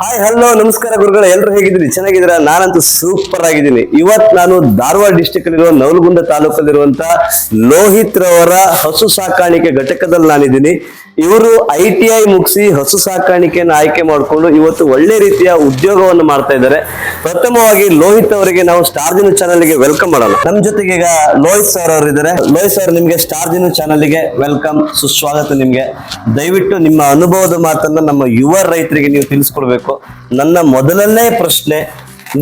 Hi hello ನಮಸ್ಕಾರ ಗುರುಗಳು, ಎಲ್ಲರೂ ಹೇಗಿದ್ದೀರಿ? ಚೆನ್ನಾಗಿದ್ದೀರಾ? ನಾನಂತೂ ಸೂಪರ್ ಆಗಿದ್ದೀನಿ. ಇವತ್ತು ನಾನು ಧಾರವಾಡ ಡಿಸ್ಟಿಕ್ ಅಲ್ಲಿರುವ ನವಲಗುಂದ ತಾಲೂಕಲ್ಲಿರುವಂತ ಲೋಹಿತ್ ರವರ ಹಸು ಸಾಕಾಣಿಕೆ ಘಟಕದಲ್ಲಿ ನಾನಿದ್ದೀನಿ. ಇವರು ITI ಮುಗಿಸಿ ಹಸು ಸಾಕಾಣಿಕೆಯನ್ನು ಆಯ್ಕೆ ಮಾಡಿಕೊಂಡು ಇವತ್ತು ಒಳ್ಳೆ ರೀತಿಯ ಉದ್ಯೋಗವನ್ನು ಮಾಡ್ತಾ ಇದ್ದಾರೆ. ಪ್ರಥಮವಾಗಿ ಲೋಹಿತ್ ಅವರಿಗೆ ನಾವು ಸ್ಟಾರ್ ದಿನ ಚಾನಲ್ಗೆ ವೆಲ್ಕಮ್ ಮಾಡೋಣ. ನಮ್ಮ ಜೊತೆಗೆ ಈಗ ಲೋಹಿತ್ ಸರ್ ಅವರು ಇದ್ದಾರೆ. ಲೋಹಿತ್ ಸರ್, ನಿಮ್ಗೆ ಸ್ಟಾರ್ ದಿನ ಚಾನಲ್ಗೆ ವೆಲ್ಕಮ್, ಸುಸ್ವಾಗತ ನಿಮ್ಗೆ. ದಯವಿಟ್ಟು ನಿಮ್ಮ ಅನುಭವದ ಮಾತನ್ನ ನಮ್ಮ ಯುವ ರೈತರಿಗೆ ನೀವು ತಿಳಿಸ್ಕೊಡ್ಬೇಕು. ನನ್ನ ಮೊದಲನೇ ಪ್ರಶ್ನೆ,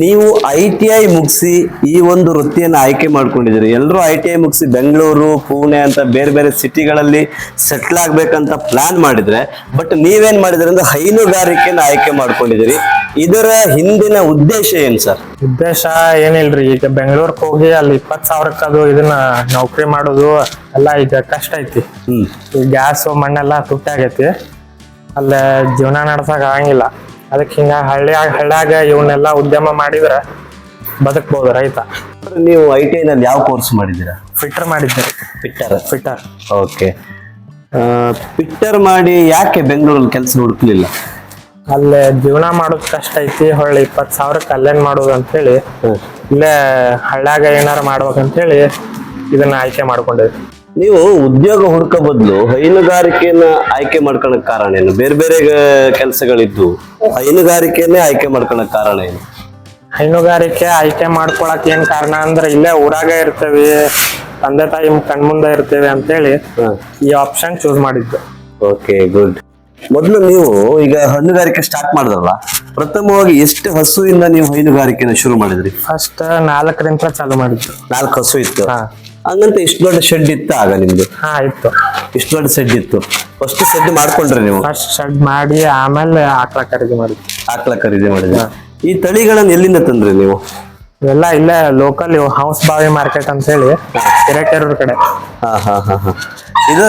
ನೀವು ITI ಮುಗಿಸಿ ಈ ಒಂದು ವೃತ್ತಿಯನ್ನು ಆಯ್ಕೆ ಮಾಡ್ಕೊಂಡಿದ್ದೀರಿ. ಎಲ್ಲರೂ ITI ಮುಗಿಸಿ ಬೆಂಗಳೂರು, ಪುಣೆ ಅಂತ ಬೇರೆ ಬೇರೆ ಸಿಟಿಗಳಲ್ಲಿ ಸೆಟ್ಲ್ ಆಗ್ಬೇಕಂತ ಪ್ಲಾನ್ ಮಾಡಿದ್ರೆ, ಬಟ್ ನೀವೇನ್ ಮಾಡಿದ್ರಿ ಅಂದ್ರೆ ಹೈನುಗಾರಿಕೆನ ಆಯ್ಕೆ ಮಾಡ್ಕೊಂಡಿದ್ದೀರಿ. ಇದರ ಹಿಂದಿನ ಉದ್ದೇಶ ಏನ್ ಸರ್? ಉದ್ದೇಶ ಏನಿಲ್ರಿ, ಈಗ ಬೆಂಗಳೂರಿಗೆ ಹೋಗಿ ಅಲ್ಲಿ 20,000 ಅದು ಇದನ್ನ ನೌಕರಿ ಮಾಡೋದು ಎಲ್ಲ ಈಗ ಕಷ್ಟ ಐತಿ. ಈ ಗ್ಯಾಸ್ ಮಣ್ಣೆಲ್ಲ ತುಟ್ಟಾಗೈತಿ, ಅಲ್ಲೇ ಜೀವನ ನಡ್ಸಕ್ ಆಗಂಗಿಲ್ಲ. ಅದಕ್ಕೆ ಹಿಂಗ ಹಳ್ಳ್ಯಾಗ ಇವನ್ನೆಲ್ಲ ಉದ್ಯಮ ಮಾಡಿದ್ರೆ ಬದುಕ್ಬೋದು ರೈತ. ನೀವು ITI ನಲ್ಲಿ ಯಾವ ಕೋರ್ಸ್ ಮಾಡಿದ್ದೀರಾ? ಫಿಟ್ಟರ್ ಮಾಡಿದ್ದೀರಿ. ಫಿಟ್ಟರ್. ಓಕೆ. ಫಿಟ್ಟರ್ ಮಾಡಿ ಯಾಕೆ ಬೆಂಗಳೂರಲ್ಲಿ ಕೆಲಸ ಹುಡುಕ್ಲಿಲ್ಲ? ಅಲ್ಲೇ ಜೀವನ ಮಾಡೋದು ಕಷ್ಟ ಐತಿ, ಹೊಳ್ಳಿ 20,000 ಅಲ್ಲೇನ್ ಮಾಡೋದು ಅಂತ ಹೇಳಿ ಇಲ್ಲೇ ಹಳ್ಳ್ಯಾಗ ಏನಾರ ಮಾಡ್ಬೇಕಂತೇಳಿ ಇದನ್ನ ಆಯ್ಕೆ ಮಾಡ್ಕೊಂಡಿದ್ವಿ. ನೀವು ಉದ್ಯೋಗ ಹುಡುಕ ಬದಲು ಹೈನುಗಾರಿಕೆಯನ್ನ ಆಯ್ಕೆ ಮಾಡ್ಕೊಳಕ್ ಕಾರಣ ಏನು? ಬೇರೆ ಬೇರೆ ಕೆಲಸಗಳಿದ್ದು ಹೈನುಗಾರಿಕೆಯನ್ನೇ ಆಯ್ಕೆ ಮಾಡ್ಕೊಳಕ್ ಕಾರಣ ಏನು? ಹೈನುಗಾರಿಕೆ ಆಯ್ಕೆ ಮಾಡ್ಕೊಳಕ್ ಏನ್ ಕಾರಣ ಅಂದ್ರೆ ಇಲ್ಲೇ ಊರಾಗ ಇರ್ತೇವಿ, ತಂದೆ ತಾಯಿ ಕಣ್ಮುಂದೆ ಇರ್ತೇವೆ ಅಂತೇಳಿ ಈ ಆಪ್ಷನ್ ಚೂಸ್ ಮಾಡಿದ್ದು. Okay, good. ಮೊದಲು ನೀವು ಈಗ ಹೈನುಗಾರಿಕೆ ಸ್ಟಾರ್ಟ್ ಮಾಡಿದ್ರಲ್ಲ, ಪ್ರಥಮವಾಗಿ ಎಷ್ಟು ಹಸುವಿಂದ ನೀವು ಹೈನುಗಾರಿಕೆನ ಶುರು ಮಾಡಿದ್ರಿ? ಫಸ್ಟ್ 4ರಿಂದ ಚಾಲು ಮಾಡಿದ್ದು. 4 ಹಸು ಇತ್ತು. ಹಂಗಂತ ಇಷ್ಟು ದೊಡ್ಡ ಶೆಡ್ ಇತ್ತು ಆಗ ನಿಮ್ದು? ಇತ್ತು. ಇಷ್ಟು ದೊಡ್ಡ ಶೆಡ್ ಇತ್ತು. ಫಸ್ಟ್ ಶೆಡ್ ಮಾಡ್ಕೊಂಡ್ರಿ ನೀವು? ಫಸ್ಟ್ ಶೆಡ್ ಮಾಡಿ ಆಮೇಲೆ ಆಕಳ ಖರೀದಿ ಮಾಡಿದ್ವಿ. ಆಕಳ ಖರೀದಿ ಮಾಡಿದ್ರಿ. ಈ ತಳಿಗಳನ್ನ ಎಲ್ಲಿಂದ ತಂದ್ರಿ ನೀವು? ಎಲ್ಲ ಇಲ್ಲೇ ಲೋಕಲ್ ಹೌಸ್ ಬಾವಿ ಮಾರ್ಕೆಟ್ ಅಂತ ಹೇಳಿ ಹಿರೇಕೆರೂರ್ ಕಡೆ. ಇದು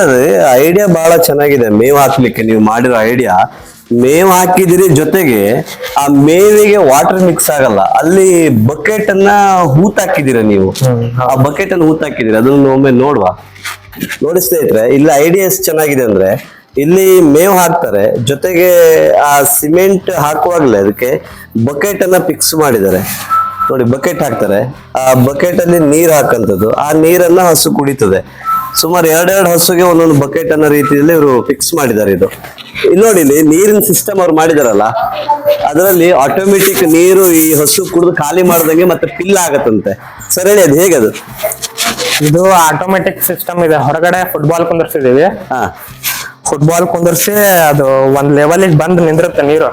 ಐಡಿಯಾ ಬಹಳ ಚೆನ್ನಾಗಿದೆ. ಮೇವು ಹಾಕ್ಲಿಕ್ಕೆ ನೀವು ಮಾಡಿರೋ ಐಡಿಯಾ. ಮೇವು ಹಾಕಿದಿರಿ, ಜೊತೆಗೆ ಆ ಮೇವಿಗೆ ವಾಟರ್ ಮಿಕ್ಸ್ ಆಗಲ್ಲ, ಅಲ್ಲಿ ಬಕೆಟ್ ಅನ್ನ ಹೂತಾಕಿದಿರ ನೀವು. ಆ ಬಕೆಟ್ ಅನ್ನು ಹೂತಾಕಿದಿರಿ, ಅದನ್ನು ಒಮ್ಮೆ ನೋಡುವ. ನೋಡಿ ಸ್ನೇಹಿತರೆ, ಇಲ್ಲಿ ಐಡಿಯಾ ಎಷ್ಟು ಚೆನ್ನಾಗಿದೆ ಅಂದ್ರೆ, ಇಲ್ಲಿ ಮೇವು ಹಾಕ್ತಾರೆ, ಜೊತೆಗೆ ಆ ಸಿಮೆಂಟ್ ಹಾಕುವಾಗಲೇ ಅದಕ್ಕೆ ಬಕೆಟ್ ಅನ್ನ ಫಿಕ್ಸ್ ಮಾಡಿದ್ದಾರೆ. ನೋಡಿ, ಬಕೆಟ್ ಹಾಕ್ತಾರೆ, ಆ ಬಕೆಟ್ ಅಲ್ಲಿ ನೀರ್ ಹಾಕಂತದ್ದು, ಆ ನೀರನ್ನ ಹಸು ಕುಡಿತದೆ. ಸುಮಾರು 2 ಹಸುಗೆ ಒಂದೊಂದು ಬಕೆಟ್ ಅನ್ನೋ ರೀತಿಯಲ್ಲಿ ಇವರು ಫಿಕ್ಸ್ ಮಾಡಿದ್ದಾರೆ. ಇದು ನೋಡಿ, ಇಲ್ಲಿ ನೀರಿನ ಸಿಸ್ಟಮ್ ಅವ್ರು ಮಾಡಿದಾರಲ್ಲ, ಅದರಲ್ಲಿ ಆಟೋಮೆಟಿಕ್ ನೀರು ಈ ಹಸು ಕುಡಿದು ಖಾಲಿ ಮಾಡ್ದಂಗೆ ಮತ್ತೆ ಪಿಲ್ ಆಗತ್ತಂತೆ. ಸರ್ ಹೇಳಿ, ಅದು ಹೇಗದು? ಇದು ಆಟೋಮೆಟಿಕ್ ಸಿಸ್ಟಮ್ ಇದೆ. ಹೊರಗಡೆ ಫುಟ್ಬಾಲ್ ಕುಂದರ್ಸಿದೀವಿ. ಫುಟ್ಬಾಲ್ ಕುಂದರ್ಸಿ ಅದು ಒಂದ್ ಲೆವೆಲಿಗೆ ಬಂದ್ ನಿಂದಿರುತ್ತೆ ನೀರು.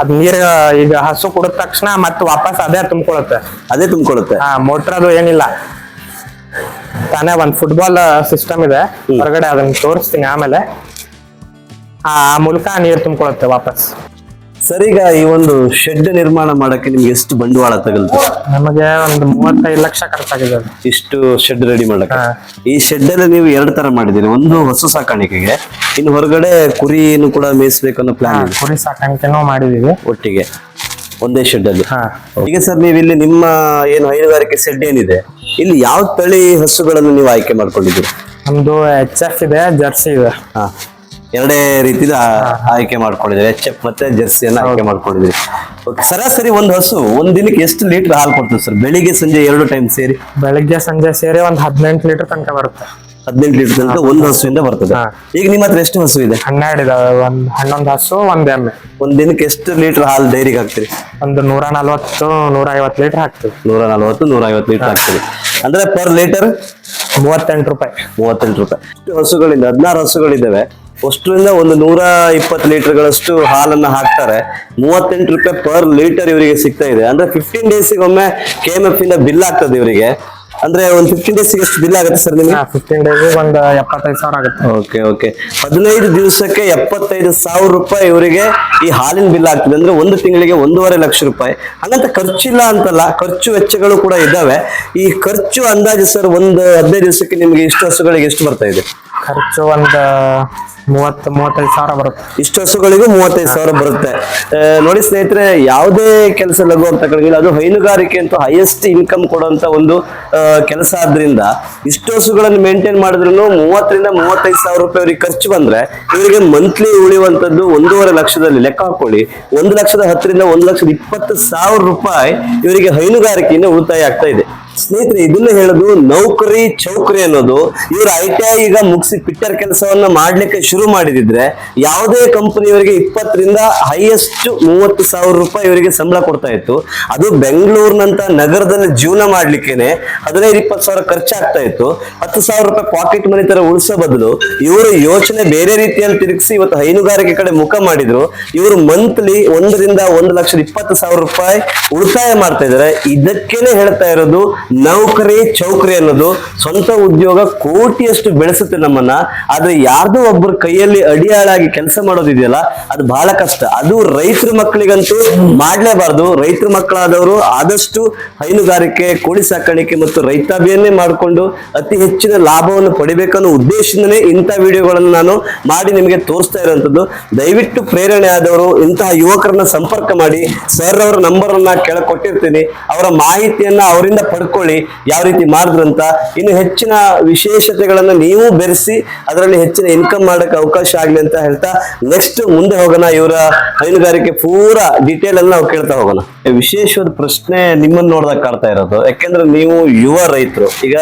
ಅದ್ ನೀರ್ ಈಗ ಹಸು ಕುಡಿದ ತಕ್ಷಣ ಮತ್ತೆ ವಾಪಸ್ ಅದೇ ತುಂಬಿಕೊಳ್ಳುತ್ತೆ. ಮೋಟ್ರ್ ಅದು ಏನಿಲ್ಲ, ತಾನೇ ಒಂದ್ ಫುಟ್ಬಾಲ್ ಸಿಸ್ಟಮ್ ಇದೆ ಹೊರಗಡೆ, ಅದನ್ನ ತೋರಿಸ್ತೀನಿ ಆಮೇಲೆ. ಆ ಮೂಲಕ ನೀರು ತುಂಬಿಕೊಳ್ಳುತ್ತೆ ವಾಪಸ್. ಸರ್, ಈಗ ಈ ಒಂದು ಶೆಡ್ ನಿರ್ಮಾಣ ಮಾಡಕ್ಕೆ ನಿಮ್ಗೆ ಎಷ್ಟು ಬಂಡವಾಳ ತಗಲ್ತು? ನಮಗೆ ಒಂದು 35 ಲಕ್ಷ ಖರ್ಚಾಗಿದೆ. ಇಷ್ಟು ಶೆಡ್ ರೆಡಿ ಮಾಡಕ್ಕೆ? ಈ ಶೆಡ್ ಅಲ್ಲಿ ನೀವು 2 ತರ ಮಾಡಿದ್ದೀರಿ. ಒಂದು ಹಸು ಸಾಕಾಣಿಕೆಗೆ, ಇನ್ನು ಹೊರಗಡೆ ಕುರಿಯನ್ನು ಕೂಡ ಮೇಯಿಸ್ಬೇಕು ಅನ್ನೋ ಪ್ಲಾನ್. ಕುರಿ ಸಾಕಾಣಿಕೆನೂ ಮಾಡಿದೀವಿ ಒಟ್ಟಿಗೆ ಒಂದೇ ಶೆಡ್ ಅಲ್ಲಿ. ಈಗ ಸರ್, ನೀವು ಇಲ್ಲಿ ನಿಮ್ಮ ಏನು ಹೈನುಗಾರಿಕೆ ಶೆಡ್ ಏನಿದೆ, ಇಲ್ಲಿ ಯಾವ ತಳಿ ಹಸುಗಳನ್ನು ನೀವು ಆಯ್ಕೆ ಮಾಡ್ಕೊಂಡಿದ್ದೀರಿ? ನಮ್ದು HF ಇದೆ, ಜರ್ಸಿ ಇದೆ. ಎರಡೇ ರೀತಿಲಿ ಆಯ್ಕೆ ಮಾಡ್ಕೊಂಡಿದ್ದೀರಿ, HF ಮತ್ತೆ ಜರ್ಸಿಯನ್ನ ಆಯ್ಕೆ ಮಾಡ್ಕೊಂಡಿದ್ದೀರಿ. ಸರಾಸರಿ ಒಂದು ಹಸು ಒಂದ್ ದಿನಕ್ಕೆ ಎಷ್ಟು ಲೀಟರ್ ಹಾಲು ಕೊಡ್ತದೆ ಸರ್? ಬೆಳಿಗ್ಗೆ ಸಂಜೆ 2 ಟೈಮ್ ಸೇರಿ? ಬೆಳಿಗ್ಗೆ ಸಂಜೆ ಸೇರಿ ಒಂದು 18 ಲೀಟರ್ ತನಕ ಬರುತ್ತೆ. 18 ಲೀಟರ್ ತನಕ ಒಂದು ಹಸುವಿಂದ ಬರ್ತದೆ. ಈಗ ನಿಮ್ಮ ಹತ್ರ ಎಷ್ಟು ಹಸು ಇದೆ? 12 ಇದಾವೆ. ಒಂದು 11 ಹಸು, 1 ಎಮ್ಮೆ. ಒಂದ್ ದಿನಕ್ಕೆ ಎಷ್ಟು ಲೀಟರ್ ಹಾಲು ಡೈರಿಗೆ ಹಾಕ್ತೀರಿ? ಒಂದು 140-150 ಲೀಟರ್ ಹಾಕ್ತೀವಿ. 140-150 ಲೀಟರ್ ಹಾಕ್ತೀರಿ. ಅಂದ್ರೆ ಪರ್ ಲೀಟರ್ 38 ರೂಪಾಯಿ. 38 ರೂಪಾಯಿ. ಇಷ್ಟು ಹಸುಗಳಿಂದ 16 ಹಸುಗಳಿದ್ದಾವೆ. ಅಷ್ಟರಿಂದ ಒಂದು 120 ಲೀಟರ್ಗಳಷ್ಟು ಹಾಲನ್ನ ಹಾಕ್ತಾರೆ. 38 ರೂಪಾಯಿ ಪರ್ ಲೀಟರ್ ಇವರಿಗೆ ಸಿಗ್ತಾ ಇದೆ. ಅಂದ್ರೆ 15 ಡೇಸಿಗೆ ಒಮ್ಮೆ KMF ಇಂದ ಬಿಲ್ ಆಗ್ತದೆ ಇವರಿಗೆ. ಅಂದ್ರೆ ಒಂದು 15 ಡೇಸಿಗೆ ಎಷ್ಟು ಬಿಲ್ ಆಗುತ್ತೆ ಸರ್ ನಿಮಗೆ? 15 ಡೇಸಿಗೆ ಒಂದು 75,000 ಆಗುತ್ತೆ. ಓಕೆ. 15 ದಿವಸಕ್ಕೆ 75,000 ರೂಪಾಯಿ ಇವರಿಗೆ ಈ ಹಾಲಿನ ಬಿಲ್ ಆಗ್ತದೆ. ಅಂದ್ರೆ ಒಂದು ತಿಂಗಳಿಗೆ 1.5 ಲಕ್ಷ ರೂಪಾಯಿ. ಹಂಗಂತ ಖರ್ಚಿಲ್ಲ ಅಂತಲ್ಲ, ಖರ್ಚು ವೆಚ್ಚಗಳು ಕೂಡ ಇದ್ದಾವೆ. ಈ ಖರ್ಚು ಅಂದಾಜು ಸರ್ ಒಂದು 15 ದಿವಸಕ್ಕೆ ನಿಮ್ಗೆ ಇಷ್ಟು ಹಸುಗಳಿಗೆ ಎಷ್ಟು ಬರ್ತಾ ಇದೆ ಖರ್ಚು? ಒಂದು 35 ಸಾವಿರ ಬರುತ್ತೆ. ಇಷ್ಟು ಹಸುಗಳಿಗೂ 35,000 ಬರುತ್ತೆ. ನೋಡಿ ಸ್ನೇಹಿತರೆ, ಯಾವುದೇ ಕೆಲಸ ಲಘು ಅಂತ ಕಡೆಗಿಲ್ಲ, ಅದು ಹೈನುಗಾರಿಕೆ ಅಂತೂ ಹೈಯೆಸ್ಟ್ ಇನ್ಕಮ್ ಕೊಡುವಂತ ಒಂದು ಕೆಲಸ ಆದ್ರಿಂದ ಇಷ್ಟು ಹಸುಗಳನ್ನು ಮೇಂಟೈನ್ ಮಾಡಿದ್ರು 30,000 ರಿಂದ 35,000 ರೂಪಾಯಿ ಅವರಿಗೆ ಖರ್ಚು ಬಂದ್ರೆ ಇವರಿಗೆ ಮಂತ್ಲಿ ಉಳಿಯುವಂತದ್ದು 1.5 ಲಕ್ಷದಲ್ಲಿ ಲೆಕ್ಕ ಹಾಕೊಳ್ಳಿ. 1,10,000 ರಿಂದ 1,20,000 ರೂಪಾಯಿ ಇವರಿಗೆ ಹೈನುಗಾರಿಕೆಯಿಂದ ಉಳಿತಾಯ ಆಗ್ತಾ ಇದೆ. ಸ್ನೇಹಿತರೆ, ಇದನ್ನ ಹೇಳೋದು ನೌಕರಿ ಚೌಕರಿ ಅನ್ನೋದು, ಇವರು ITI ಈಗ ಮುಗಿಸಿ ಪಿಟ್ಟರ್ ಕೆಲಸವನ್ನ ಮಾಡ್ಲಿಕ್ಕೆ ಶುರು ಮಾಡಿದಿದ್ರೆ ಯಾವುದೇ ಕಂಪನಿಯವರಿಗೆ 20 ರಿಂದ ಹೈಯೆಸ್ಟ್ 30,000 ರೂಪಾಯಿ ಇವರಿಗೆ ಸಂಬಳ ಕೊಡ್ತಾ ಇತ್ತು. ಅದು ಬೆಂಗಳೂರಿನಂತ ನಗರದಲ್ಲಿ ಜೀವನ ಮಾಡ್ಲಿಕ್ಕೇನೆ 15-20,000 ಖರ್ಚಾಗ್ತಾ ಇತ್ತು. 10,000 ರೂಪಾಯಿ ಪಾಕೆಟ್ ಮನಿ ತರ ಉಳಿಸೋ ಬದಲು ಇವರು ಯೋಚನೆ ಬೇರೆ ರೀತಿಯಲ್ಲಿ ತಿರುಗಿಸಿ ಇವತ್ತು ಹೈನುಗಾರಿಕೆ ಕಡೆ ಮುಖ ಮಾಡಿದ್ರು. ಇವರು ಮಂತ್ಲಿ 1 ರಿಂದ 1,20,000 ರೂಪಾಯಿ ಉಳಿತಾಯ ಮಾಡ್ತಾ ಇದ್ದಾರೆ. ಇದಕ್ಕೇನೆ ಹೇಳ್ತಾ ಇರೋದು ನೌಕರಿ ಚೌಕರಿ ಅನ್ನೋದು. ಸ್ವಂತ ಉದ್ಯೋಗ ಕೋಟಿಯಷ್ಟು ಬೆಳೆಸುತ್ತೆ ನಮ್ಮನ್ನ, ಆದ್ರೆ ಯಾರ್ದೋ ಒಬ್ಬರ ಕೈಯಲ್ಲಿ ಅಡಿಯಾಳಾಗಿ ಕೆಲಸ ಮಾಡೋದಿದೆಯಲ್ಲ, ಅದು ಬಹಳ ಕಷ್ಟ. ಅದು ರೈತರ ಮಕ್ಕಳಿಗಂತೂ ಮಾಡ್ಲೇಬಾರ್ದು. ರೈತರ ಮಕ್ಕಳಾದವರು ಆದಷ್ಟು ಹೈನುಗಾರಿಕೆ, ಕೋಳಿ ಸಾಕಾಣಿಕೆ ಮತ್ತು ರೈತಾಭಿಯನ್ನೇ ಮಾಡಿಕೊಂಡು ಅತಿ ಹೆಚ್ಚಿನ ಲಾಭವನ್ನು ಪಡಿಬೇಕನ್ನೋ ಉದ್ದೇಶದಿಂದನೇ ಇಂಥ ವಿಡಿಯೋಗಳನ್ನು ನಾನು ಮಾಡಿ ನಿಮಗೆ ತೋರಿಸ್ತಾ ಇರುವಂತದ್ದು. ದಯವಿಟ್ಟು ಪ್ರೇರಣೆ ಆದವರು ಇಂತಹ ಯುವಕರನ್ನ ಸಂಪರ್ಕ ಮಾಡಿ. ಸರ್ ಅವರ ನಂಬರ್ ಅನ್ನ ಕೆಳಗೆ ಕೊಟ್ಟಿರ್ತೀನಿ, ಅವರ ಮಾಹಿತಿಯನ್ನ ಅವರಿಂದ ಪಡ್ಕೊಳ್ಳಿ, ಯಾವ ರೀತಿ ಮಾಡಿದ್ರಂತ. ಇನ್ನು ಹೆಚ್ಚಿನ ವಿಶೇಷತೆಗಳನ್ನ ನೀವು ಬೆರೆಸಿ ಅದರಲ್ಲಿ ಹೆಚ್ಚಿನ ಇನ್ಕಮ್ ಮಾಡಕ್ಕೆ ಅವಕಾಶ ಆಗ್ಲಿ ಅಂತ ಹೇಳ್ತಾ ನೆಕ್ಸ್ಟ್ ಮುಂದೆ ಹೋಗೋಣ. ಇವರ ಹೈನುಗಾರಿಕೆ ಪೂರಾ ಡೀಟೇಲ್ ಅನ್ನ ನಾವು ಕೇಳ್ತಾ ಹೋಗೋಣ. ವಿಶೇಷವಾದ ಪ್ರಶ್ನೆ ನಿಮ್ಮನ್ನ ನೋಡಿದಾಗ ಕಾಡ್ತಾ ಇರೋದು, ಯಾಕೆಂದ್ರೆ ನೀವು ಯುವ ರೈತರು. ಈಗ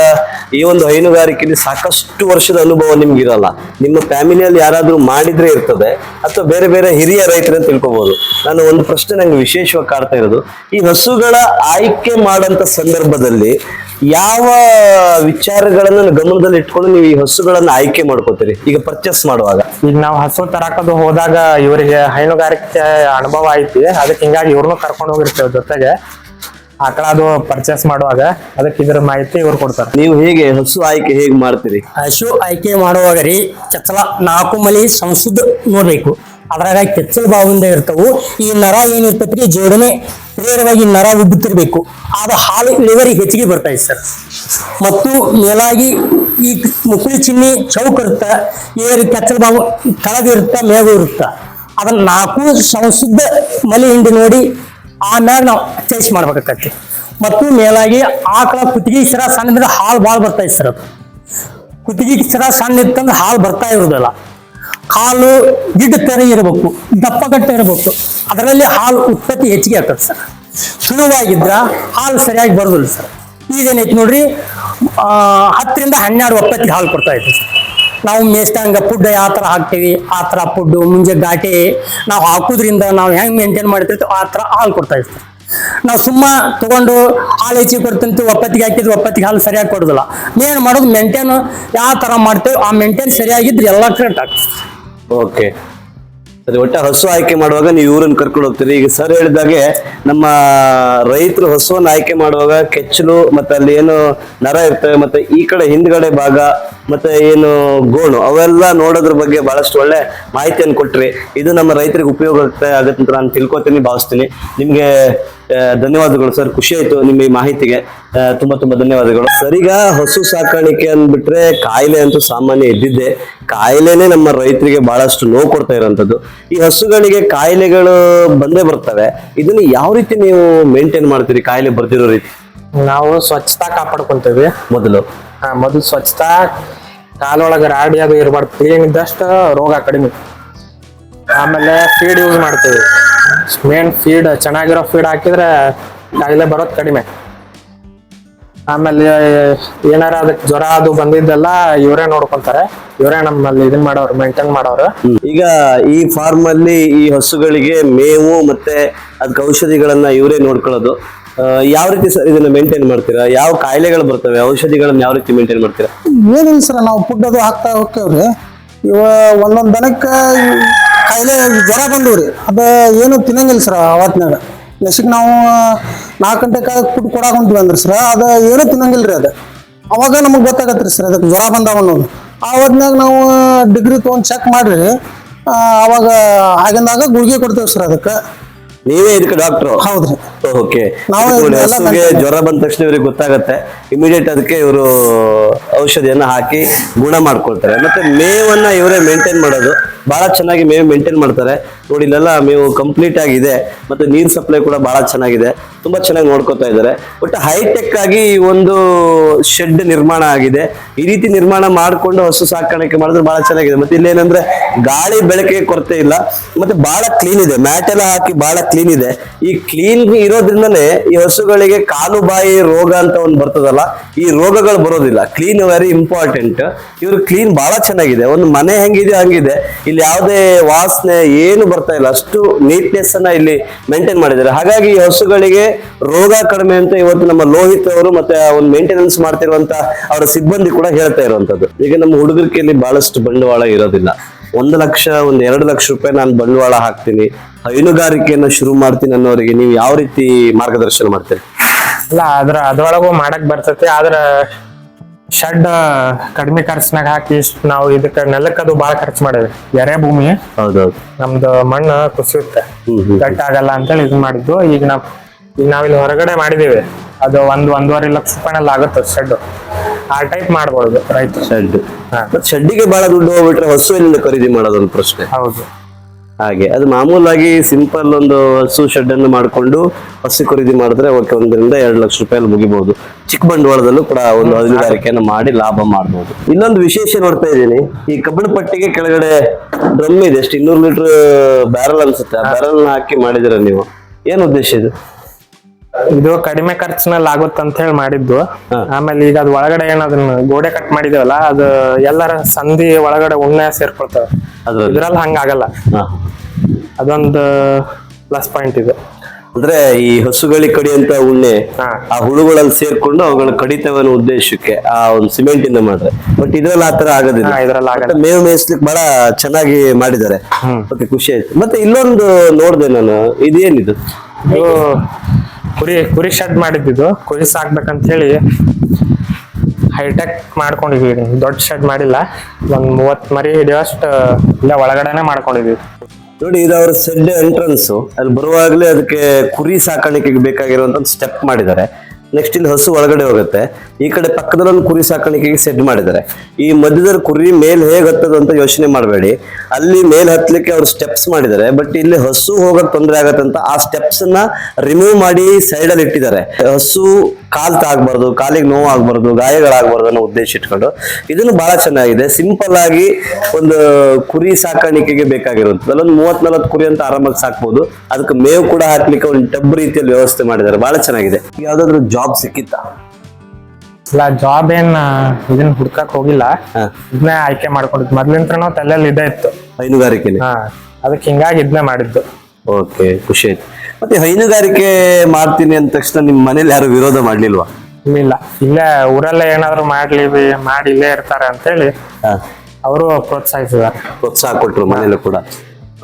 ಈ ಒಂದು ಹೈನುಗಾರಿಕೆಯಲ್ಲಿ ಸಾಕಷ್ಟು ವರ್ಷದ ಅನುಭವ ನಿಮ್ಗೆ ಇರಲ್ಲ. ನಿಮ್ಮ ಫ್ಯಾಮಿಲಿಯಲ್ಲಿ ಯಾರಾದ್ರೂ ಮಾಡಿದ್ರೆ ಇರ್ತದೆ, ಅಥವಾ ಬೇರೆ ಬೇರೆ ಹಿರಿಯ ರೈತರು ಅಂತ ತಿಳ್ಕೊಬಹುದು. ನಾನು ಒಂದು ಪ್ರಶ್ನೆ ನಂಗೆ ವಿಶೇಷವಾಗಿ ಕಾಡ್ತಾ ಇರೋದು, ಈ ಹಸುಗಳ ಆಯ್ಕೆ ಮಾಡಂತ ಸಂದರ್ಭದಲ್ಲಿ ಯಾವ ವಿಚಾರಗಳನ್ನ ಗಮನದಲ್ಲಿ ಇಟ್ಕೊಂಡು ನೀವು ಈ ಹಸುಗಳನ್ನ ಆಯ್ಕೆ ಮಾಡ್ಕೋತೀರಿ ಈಗ ಪರ್ಚೇಸ್ ಮಾಡುವಾಗ? ಈಗ ನಾವು ಹಸು ತರಾಕದು ಹೋದಾಗ ಇವರಿಗೆ ಹೈನುಗಾರಿಕೆ ಅನುಭವ ಐತಿ, ಅದಕ್ಕೆ ಹಿಂಗಾಗಿ ಇವ್ರನ್ನೂ ಕರ್ಕೊಂಡು ಹೋಗಿರ್ತೇವೆ ಜೊತೆಗೆ. ಆಕಳ ಅದು ಪರ್ಚೇಸ್ ಮಾಡುವಾಗ ಅದಕ್ಕೆ ಇದ್ರ ಮಾಹಿತಿ ಇವ್ರು ಕೊಡ್ತಾರೆ. ನೀವು ಹೇಗೆ ಹಸು ಆಯ್ಕೆ ಹೇಗೆ ಮಾಡ್ತೀರಿ? ಹಸು ಆಯ್ಕೆ ಮಾಡುವಾಗ ರೀ ಕೆಚ್ಚಲ 4 ಮಲಿ ಸಂಸುದ್ದ ನೋಡ್ಬೇಕು. ಅದ್ರಾಗ ಕೆಚ್ಚಲ ಬಾವಿಂದ ಇರ್ತಾವು. ಈ ನರ ಏನಿರ್ತೈತ್ರಿ ಜೋಡಣೆ ನೇರವಾಗಿ ನರ ಉಬ್ಬುತ್ತಿರ್ಬೇಕು. ಆದ ಹಾಲು ಇಳುವರಿ ಹೆಚ್ಚಿಗೆ ಬರ್ತಾಯಿದೆ ಸರ್. ಮತ್ತು ಮೇಲಾಗಿ ಈ ಮುಕುಳಿ ಚಿನ್ನಿ ಚೌಕ್ ಇರುತ್ತ, ಏರಿ ಕೆಚ್ಚಲ ಬಾವು ಕೆಳಗಿರುತ್ತ, ಮೇಗೂ ಇರುತ್ತ. ಅದನ್ನ 4 ಸಂಸುದ್ದ ಮಲಿ ಹಿಂಡಿ ನೋಡಿ ಆಮ್ಯಾಗ ನಾವು ಚೇಸ್ ಮಾಡ್ಬೇಕಾಕತಿ. ಮತ್ತು ಮೇಲಾಗಿ ಆಕಳ ಕುತ್ತಿಗೆ ಸರ ಸಣ್ಣ ಹಾಲು ಭಾಳ ಬರ್ತಾಯಿದೆ ಸರ್. ಅದು ಕುತ್ತಿಗೆ ಸರ ಸಣ್ಣ ಇತ್ತಂದ್ರೆ ಹಾಲು ಬರ್ತಾ ಇರೋದಿಲ್ಲ. ಹಾಲು ಗಿಡ್ಡ ತರ ಇರಬೇಕು, ದಪ್ಪಗಟ್ಟ ಇರಬೇಕು. ಅದರಲ್ಲಿ ಹಾಲು ಉತ್ಪತ್ತಿ ಹೆಚ್ಚಿಗೆ ಆಗ್ತದೆ ಸರ್. ಸುಳುವಾಗಿದ್ರ ಹಾಲು ಸರಿಯಾಗಿ ಬರೋದಿಲ್ಲ ಸರ್. ಈಗೇನೈತಿ ನೋಡ್ರಿ, 10 ರಿಂದ 12 ಒಪ್ಪತ್ತಿಗೆ ಹಾಲು ಕೊಡ್ತಾ ಇದ್ದೀವಿ ಸರ್. ನಾವು ಮೇಸ್ಟಂಗ ಫುಡ್ ಯಾವ ಥರ ಹಾಕ್ತೀವಿ ಆ ಥರ ಫುಡ್ಡು ಮುಂಜೆ ಘಾಟಿ ನಾವು ಹಾಕೋದ್ರಿಂದ ನಾವು ಹೆಂಗೆ ಮೇಂಟೈನ್ ಮಾಡ್ತಿರ್ತೀವಿ ಆ ಥರ ಹಾಲು ಕೊಡ್ತಾ ಇರ್ತೀವಿ. ನಾವು ಸುಮ್ಮ ತಗೊಂಡು ಹಾಲು ಹೆಚ್ಚಿಗೆ ಕೊಡ್ತಂತ ಒಪ್ಪತ್ತಿಗೆ ಹಾಕಿದ್ರೆ ಒಪ್ಪತ್ತಿಗೆ ಹಾಲು ಸರಿಯಾಗಿ ಕೊಡೋದಿಲ್ಲ. ಮೇನ್ ಮಾಡೋದು ಮೇಂಟೈನ್ ಯಾವ ಥರ ಮಾಡ್ತೇವೆ ಆ ಮೇಂಟೈನ್ ಸರಿಯಾಗಿದ್ರೆ ಎಲ್ಲ ಕರೆಕ್ಟ್ ಆಗ್ತದೆ. ಓಕೆ ಸರಿ. ಒಟ್ಟ ಹಸು ಆಯ್ಕೆ ಮಾಡುವಾಗ ನೀವು ಇವ್ರನ್ನ ಕರ್ಕೊಂಡು ಹೋಗ್ತೀರಿ. ಈಗ ಸರ್ ಹೇಳಿದಾಗೆ ನಮ್ಮ ರೈತರು ಹಸುವನ್ನು ಆಯ್ಕೆ ಮಾಡುವಾಗ ಕೆಚ್ಚಲು ಮತ್ತೆ ಅಲ್ಲಿ ಏನು ನರ ಇರ್ತವೆ, ಮತ್ತೆ ಈ ಕಡೆ ಹಿಂದ್ಗಡೆ ಭಾಗ, ಮತ್ತೆ ಏನು ಗೋಣು, ಅವೆಲ್ಲ ನೋಡೋದ್ರ ಬಗ್ಗೆ ಬಹಳಷ್ಟು ಒಳ್ಳೆ ಮಾಹಿತಿಯನ್ನು ಕೊಟ್ರಿ. ಇದು ನಮ್ಮ ರೈತರಿಗೆ ಉಪಯೋಗ ಆಗತ್ತೆ ಅಂತ ನಾನು ತಿಳ್ಕೊತೀನಿ, ಭಾವಿಸ್ತೀನಿ. ನಿಮ್ಗೆ ಧನ್ಯವಾದಗಳು ಸರ್, ಖುಷಿ ಆಯ್ತು ನಿಮ್ಮ ಈ ಮಾಹಿತಿಗೆ. ತುಂಬಾ ಧನ್ಯವಾದಗಳು ಸರ್. ಈಗ ಹಸು ಸಾಕಾಣಿಕೆ ಅಂದ್ಬಿಟ್ರೆ ಕಾಯಿಲೆ ಅಂತೂ ಸಾಮಾನ್ಯ ಇದ್ದಿದ್ದೆ. ಕಾಯಿಲೆನೆ ನಮ್ಮ ರೈತರಿಗೆ ಬಹಳಷ್ಟು ನೋವು ಕೊಡ್ತಾ ಇರೋಂಥದ್ದು. ಈ ಹಸುಗಳಿಗೆ ಕಾಯಿಲೆಗಳು ಬಂದೇ ಬರ್ತವೆ. ಇದನ್ನ ಯಾವ ರೀತಿ ನೀವು ಮೇಂಟೈನ್ ಮಾಡ್ತೀರಿ ಕಾಯಿಲೆ ಬರ್ದಿರೋ ರೀತಿ? ನಾವು ಸ್ವಚ್ಛತಾ ಕಾಪಾಡ್ಕೊಂತೇವಿ. ಮೊದಲು ಸ್ವಚ್ಛತಾ, ಕಾಲೊಳಗೆ ರಾಡಿ ಅದು ಇರಬಾರ್ದು, ಕ್ಲೀನ್ ಇದ್ದಷ್ಟು ರೋಗ ಕಡಿಮೆ. ಆಮೇಲೆ ಫೀಡ್ ಯೂಸ್ ಮಾಡ್ತೇವೆ. ಮೇನ್ ಫೀಡ್ ಚೆನ್ನಾಗಿರೋ ಫೀಡ್ ಹಾಕಿದ್ರೆ ಕಾಯಿಲೆ ಬರೋದು ಕಡಿಮೆ. ಆಮೇಲೆ ಏನಾರ ಅದಕ್ಕೆ ಜ್ವರ ಅದು ಬಂದಿದ್ದೆಲ್ಲ ಇವರೇ ನೋಡ್ಕೊಂತಾರೆ. ಇವರೇ ನಮ್ಮಲ್ಲಿ ಇದನ್ ಮಾಡೋರು, ಮೇಂಟೈನ್ ಮಾಡೋರು. ಈಗ ಈ ಫಾರ್ಮ್ ಅಲ್ಲಿ ಈ ಹಸುಗಳಿಗೆ ಮೇವು ಮತ್ತೆ ಅದಕ್ಕೆ ಔಷಧಿಗಳನ್ನ ಇವರೇ ನೋಡ್ಕೊಳ್ಳೋದು. ಯಾವ ರೀತಿ ಸರ್ ಇದನ್ನ ಮೇಂಟೈನ್ ಮಾಡ್ತೀರಾ? ಯಾವ ಕಾಯಿಲೆಗಳು ಬರ್ತವೆ, ಔಷಧಿಗಳನ್ನ ಯಾವ ರೀತಿ ಮೇಂಟೈನ್ ಮಾಡ್ತೀರಾ? ಏನಿಲ್ಲ ಸರ್, ನಾವು ಫುಡ್ ಅದು ಹಾಕ್ತಾ ಹೋಗ್ತೇವ್ರಿ. ಇವ ಒಂದೊಂದು ದನಕ್ಕೆ ಕಾಯಿಲೆ ಜ್ವರ ಬಂದವ್ರಿ, ಅದು ಏನು ತಿನ್ನಂಗಿಲ್ಲ ಸರ್. ಅವತ್ತಿನಾಗ ನೆಸಿಗೆ ನಾವು 4 ಗಂಟೆಗೆ ಫುಡ್ ಕೊಡಾಕ ಹೊಂತೀವಿ ಅಂದ್ರೆ ಸರ್, ಅದು ಏನೂ ತಿನ್ನಂಗಿಲ್ಲ ರೀ. ಅದು ಅವಾಗ ನಮಗೆ ಗೊತ್ತಾಗತ್ತೆ ರೀ ಸರ್ ಅದಕ್ಕೆ ಜ್ವರ ಬಂದಾವ ಅನ್ನೋದು. ಆವತ್ನಾಗ ನಾವು ಡಿಗ್ರಿ ತೊಗೊಂಡು ಚೆಕ್ ಮಾಡ್ರಿ, ಅವಾಗ ಆಗಿಂದಾಗ ಗುಳಿಗೆ ಕೊಡ್ತೇವೆ ಸರ್ ಅದಕ್ಕೆ. ನೀವೇ ಇದಕ್ಕೆ ಡಾಕ್ಟ್ರು? ಹೌದ್ರಿ. ಓಕೆ. ನಾವು ಇದೆಲ್ಲ ಹಸುಗೆ ಜ್ವರ ಬಂದ ತಕ್ಷಣ ಇವ್ರಿಗೆ ಗೊತ್ತಾಗತ್ತೆ, ಇಮಿಡಿಯೇಟ್ ಅದಕ್ಕೆ ಇವರು ಔಷಧಿಯನ್ನ ಹಾಕಿ ಗುಣ ಮಾಡ್ಕೊಳ್ತಾರೆ. ಮತ್ತೆ ಮೇವನ್ನ ಇವರೇ ಮೇಂಟೈನ್ ಮಾಡೋದು, ಬಹಳ ಚೆನ್ನಾಗಿ ಮೇವು ಮೇಂಟೈನ್ ಮಾಡ್ತಾರೆ. ನೋಡಿ ಇಲ್ಲೆಲ್ಲ ಮೇವು ಕಂಪ್ಲೀಟ್ ಆಗಿದೆ, ಮತ್ತೆ ನೀರ್ ಸಪ್ಲೈ ಕೂಡ ಬಹಳ ಚೆನ್ನಾಗಿದೆ, ತುಂಬಾ ಚೆನ್ನಾಗಿ ನೋಡ್ಕೊತಾ ಇದ್ದಾರೆ. ಬಟ್ ಹೈಟೆಕ್ ಆಗಿ ಈ ಒಂದು ಶೆಡ್ ನಿರ್ಮಾಣ ಆಗಿದೆ. ಈ ರೀತಿ ನಿರ್ಮಾಣ ಮಾಡಿಕೊಂಡು ಹಸು ಸಾಕಾಣಿಕೆ ಮಾಡಿದ್ರೆ ಬಹಳ ಚೆನ್ನಾಗಿದೆ. ಮತ್ತೆ ಇಲ್ಲೇನಂದ್ರೆ ಗಾಳಿ ಬೆಳಕಿಗೆ ಕೊರತೆ ಇಲ್ಲ, ಮತ್ತೆ ಬಹಳ ಕ್ಲೀನ್ ಇದೆ, ಮ್ಯಾಟ್ ಎಲ್ಲ ಹಾಕಿ ಬಹಳ ಕ್ಲೀನ್ ಇದೆ. ಈ ಕ್ಲೀನ್ ಇರೋದ್ರಿಂದನೇ ಈ ಹಸುಗಳಿಗೆ ಕಾಲು ಬಾಯಿ ರೋಗ ಅಂತ ಒಂದು ಬರ್ತದಲ್ಲ, ಈ ರೋಗಗಳು ಬರೋದಿಲ್ಲ. Clean very important. ಇವ್ರು ಕ್ಲೀನ್ ಬಹಳ ಚೆನ್ನಾಗಿದೆ, ಒಂದು ಮನೆ ಹೆಂಗಿದೆ ಹಂಗಿದೆ. ಇಲ್ಲಿ ಯಾವುದೇ ವಾಸನೆ ಏನು ಬರ್ತಾ ಇಲ್ಲ, ಅಷ್ಟು ನೀಟ್ನೆಸ್ ಅನ್ನ ಇಲ್ಲಿ ಮೇಂಟೈನ್ ಮಾಡಿದ್ದಾರೆ. ಹಾಗಾಗಿ ಈ ಹಸುಗಳಿಗೆ ರೋಗ ಕಡಿಮೆ ಅಂತ ಇವತ್ತು ನಮ್ಮ ಲೋಹಿತ್ ಅವರು ಮತ್ತೆ ಒಂದು ಮೇಂಟೆನೆನ್ಸ್ ಮಾಡ್ತಿರುವಂತ ಅವರ ಸಿಬ್ಬಂದಿ ಕೂಡ ಹೇಳ್ತಾ ಇರುವಂತದ್ದು. ಈಗ ನಮ್ಮ ಹುಡುಗರಿಕೆಯಲ್ಲಿ ಬಹಳಷ್ಟು ಬಂಡವಾಳ ಇರೋದಿಲ್ಲ. 1 ಲಕ್ಷ 2 ಲಕ್ಷ ರೂಪಾಯಿ ನಾನು ಬಂಡವಾಳ ಹಾಕ್ತೀನಿ, ಹೈನುಗಾರಿಕೆಯನ್ನ ಶುರು ಮಾಡ್ತೀನಿ ಅನ್ನೋರಿಗೆ ನೀವು ಯಾವ ರೀತಿ ಮಾರ್ಗದರ್ಶನ ಮಾಡ್ತೀರಿ? ಇಲ್ಲ, ಅದ್ರೊಳಗೂ ಮಾಡಕ್ ಬರ್ತೈತಿ. ಆದ್ರ ಶೆಡ್ ಕಡಿಮೆ ಖರ್ಚಿನಾಗ ಹಾಕಿ ನಾವು ಇದಕ್ಕೆ ನೆಲಕ್ಕದು ಬಾಳ ಖರ್ಚು ಮಾಡೇವಿ. ಎರೆ ಭೂಮಿ, ಹೌದೌದು, ನಮ್ದು ಮಣ್ಣು ಕುಸಿಯುತ್ತೆ, ಗಟ್ಟ ಆಗಲ್ಲ ಅಂತೇಳಿ ಇದು ಮಾಡಿದ್ದು. ಈಗ ನಾವಿಲ್ಲಿ ಹೊರಗಡೆ ಮಾಡಿದೀವಿ, ಅದು 1-1.5 ಲಕ್ಷ ರೂಪಾಯಿನಲ್ಲಿ ಆಗುತ್ತೆ ಶೆಡ್. ಆ ಟೈಪ್ ಮಾಡ್ಬೋದು ರೈತ ಶೆಡ್. ಶೆಡ್ಡಿಗೆ ಬಹಳ ದುಡ್ಡು ಹೋಗ್ಬಿಟ್ರೆ ಹಸು ಎಲ್ಲಿಂದ ಖರೀದಿ ಮಾಡೋದೊಂದು ಪ್ರಶ್ನೆ. ಹೌದು. ಹಾಗೆ ಅದು ಮಾಮೂಲಾಗಿ ಸಿಂಪಲ್ ಒಂದು ಹಸು ಶೆಡ್ ಅನ್ನು ಮಾಡಿಕೊಂಡು ಹಸು ಖರೀದಿ ಮಾಡಿದ್ರೆ ಓಕೆ, 1-2 ಲಕ್ಷ ರೂಪಾಯಲ್ಲಿ ಮುಗಿಬಹುದು. ಚಿಕ್ಕ ಬಂಡವಾಳದಲ್ಲೂ ಕೂಡ ಒಂದು ಹೈನುಗಾರಿಕೆಯನ್ನು ಮಾಡಿ ಲಾಭ ಮಾಡಬಹುದು. ಇನ್ನೊಂದು ವಿಶೇಷ ನೋಡ್ತಾ ಇದ್ದೀನಿ, ಈ ಕಬ್ಬಣ ಪಟ್ಟಿಗೆ ಕೆಳಗಡೆ ಡ್ರಮ್ ಇದೆ, ಎಷ್ಟು 200 ಲೀಟರ್ ಬ್ಯಾರಲ್ ಅನ್ಸುತ್ತೆ, ಆ ಬ್ಯಾರಲ್ ಹಾಕಿ ಮಾಡಿದಿರ ನೀವು, ಏನ್ ಉದ್ದೇಶ ಇದು? ಇದು ಕಡಿಮೆ ಖರ್ಚಿನಲ್ಲಿ ಆಗುತ್ತೆ ಅಂತ ಹೇಳಿ ಮಾಡಿದ್ದು. ಆಮೇಲೆ ಈಗ ಅದ್ ಒಳಗಡೆ ಅದನ್ನ ಗೋಡೆ ಕಟ್ ಮಾಡಿದೇವಲ್ಲ, ಅದು ಎಲ್ಲರ ಸಂಧಿ ಒಳಗಡೆ ಉಣ್ಣೆ ಸೇರ್ಕೊಳ್ತವೆ. ಇದ್ರಲ್ಲಿ ಹಂಗಾಗಲ್ಲ, ಅದೊಂದು ಪ್ಲಸ್ ಪಾಯಿಂಟ್ ಇದೆ. ಅಂದ್ರೆ ಈ ಹಸುಗಳಿಗೆ ಕಡಿಯಂತ ಉಣ್ಣೆ ಆ ಹುಳುಗಳಲ್ಲಿ ಸೇರ್ಕೊಂಡು ಅವುಗಳ ಕಡಿತವೆ ಅನ್ನೋ ಉದ್ದೇಶಕ್ಕೆ ಆ ಒಂದು ಸಿಮೆಂಟ್ ಇಂದ ಮಾಡ್ರೆ. ಬಟ್ ಇದ್ರಲ್ಲಿ ಆತರ ಆಗೋದಿಲ್ಲ, ಇದ್ರಲ್ಲಿ ಆಗಲ್ಲ. ಮೇವು ಮೇಯಿಸ್ಲಿಕ್ಕೆ ಬಹಳ ಚೆನ್ನಾಗಿ ಮಾಡಿದ್ದಾರೆ. ಓಕೆ, ಖುಷಿ ಆಯ್ತು. ಮತ್ತೆ ಇಲ್ಲೊಂದು ನೋಡ್ದೆ ನಾನು, ಇದೇನಿದು? ಇದು ಕುರಿ ಶೆಡ್ ಮಾಡಿದ್ದು. ಕುರಿ ಸಾಕ್ಬೇಕಂತ ಹೇಳಿ ಹೈಟೆಕ್ ಮಾಡ್ಕೊಂಡಿದೀವಿ. ದೊಡ್ಡ ಶೆಡ್ ಮಾಡಿಲ್ಲ, ಒಂದ್ 30 ಮರಿ ಹಿಡಿಯೋಷ್ಟು ಇಲ್ಲ ಒಳಗಡೆನೆ ಮಾಡ್ಕೊಂಡಿದೀವಿ. ನೋಡಿ, ಇದು ಅವ್ರ ಶೆಡ್ ಎಂಟ್ರನ್ಸ್. ಅಲ್ಲಿ ಬರುವಾಗಲೇ ಅದಕ್ಕೆ ಕುರಿ ಸಾಕಾಣಿಕೆಗೆ ಬೇಕಾಗಿರುವಂತ ಒಂದು ಸ್ಟೆಪ್ ಮಾಡಿದ್ದಾರೆ. ನೆಕ್ಸ್ಟ್ ಇಲ್ಲಿ ಹಸು ಒಳಗಡೆ ಹೋಗುತ್ತೆ, ಈ ಕಡೆ ಪಕ್ಕದಲ್ಲಿ ಒಂದು ಕುರಿ ಸಾಕಾಣಿಕೆಗೆ ಸೆಟ್ ಮಾಡಿದ್ದಾರೆ. ಈ ಮಧ್ಯದಲ್ಲಿ ಕುರಿ ಮೇಲ್ ಹೇಗ್ ಹತ್ತದು ಅಂತ ಯೋಚನೆ ಮಾಡಬೇಡಿ, ಅಲ್ಲಿ ಮೇಲ್ ಹತ್ಲಿಕ್ಕೆ ಅವ್ರು ಸ್ಟೆಪ್ಸ್ ಮಾಡಿದ್ದಾರೆ. ಬಟ್ ಇಲ್ಲಿ ಹಸು ಹೋಗಕ್ ತೊಂದರೆ ಆಗತ್ತಂತ ಆ ಸ್ಟೆಪ್ಸ್ ನ ರಿಮೂವ್ ಮಾಡಿ ಸೈಡ್ ಅಲ್ಲಿ ಇಟ್ಟಿದ್ದಾರೆ. ಹಸು ಕಾಲ್ ತಾಗಬಾರ್ದು, ಕಾಲಿಗೆ ನೋವು ಆಗ್ಬಾರ್ದು, ಗಾಯಗಳಾಗಬಾರ್ದು ಅನ್ನೋ ಉದ್ದೇಶ ಇಟ್ಕೊಂಡು ಇದನ್ನು ಬಹಳ ಚೆನ್ನಾಗಿದೆ. ಸಿಂಪಲ್ ಆಗಿ ಒಂದು ಕುರಿ ಸಾಕಾಣಿಕೆಗೆ ಬೇಕಾಗಿರುವಂಥದ್ದು ಅಲ್ಲೊಂದು 30-40 ಕುರಿ ಅಂತ ಆರಾಮಾಗಿ ಸಾಕ್ಬೋದು. ಅದಕ್ಕೆ ಮೇವು ಕೂಡ ಹಾಕ್ಲಿಕ್ಕೆ ಒಂದು ಟಬ್ ರೀತಿಯಲ್ಲಿ ವ್ಯವಸ್ಥೆ ಮಾಡಿದ್ದಾರೆ, ಬಹಳ ಚೆನ್ನಾಗಿದೆ. ಯಾವ್ದಾದ್ರು ಜಾಬ್ ಸಿಕ್ಕಿತ್ತಾ? ಇಲ್ಲ, ಜಾಬ್ ಏನ್ ಇದನ್ನ ಹುಡ್ಕಕ್ ಹೋಗಿಲ್ಲ, ಇದನ್ನೇ ಆಯ್ಕೆ ಮಾಡ್ಕೊಂಡಿದ್ದು. ಮೊದ್ಲಿಂತ್ರನೂ ತಲೆಯಲ್ಲಿ ಇದೇ ಇತ್ತು, ಹೈನುಗಾರಿಕೆ. ಅದಕ್ಕೆ ಹಿಂಗಾಗಿ ಇದನ್ನೇ ಮಾಡಿದ್ದು. ಓಕೆ, ಖುಷಿ ಆಯ್ತು. ಮತ್ತೆ ಹೈನುಗಾರಿಕೆ ಮಾಡ್ತೀನಿ ಅಂದ ತಕ್ಷಣ ನಿಮ್ ಮನೇಲಿ ಯಾರು ವಿರೋಧ ಮಾಡ್ಲಿಲ್ವಾ? ಇಲ್ಲ, ಇಲ್ಲೇ ಊರಲ್ಲೇ ಏನಾದ್ರು ಮಾಡಿ ಇಲ್ಲೇ ಇರ್ತಾರೆ ಅಂತ ಹೇಳಿ ಅವರು ಪ್ರೋತ್ಸಾಹಿಸಿದ್ದಾರೆ, ಪ್ರೋತ್ಸಾಹ ಕೊಟ್ರು ಮನೇಲಿ ಕೂಡ.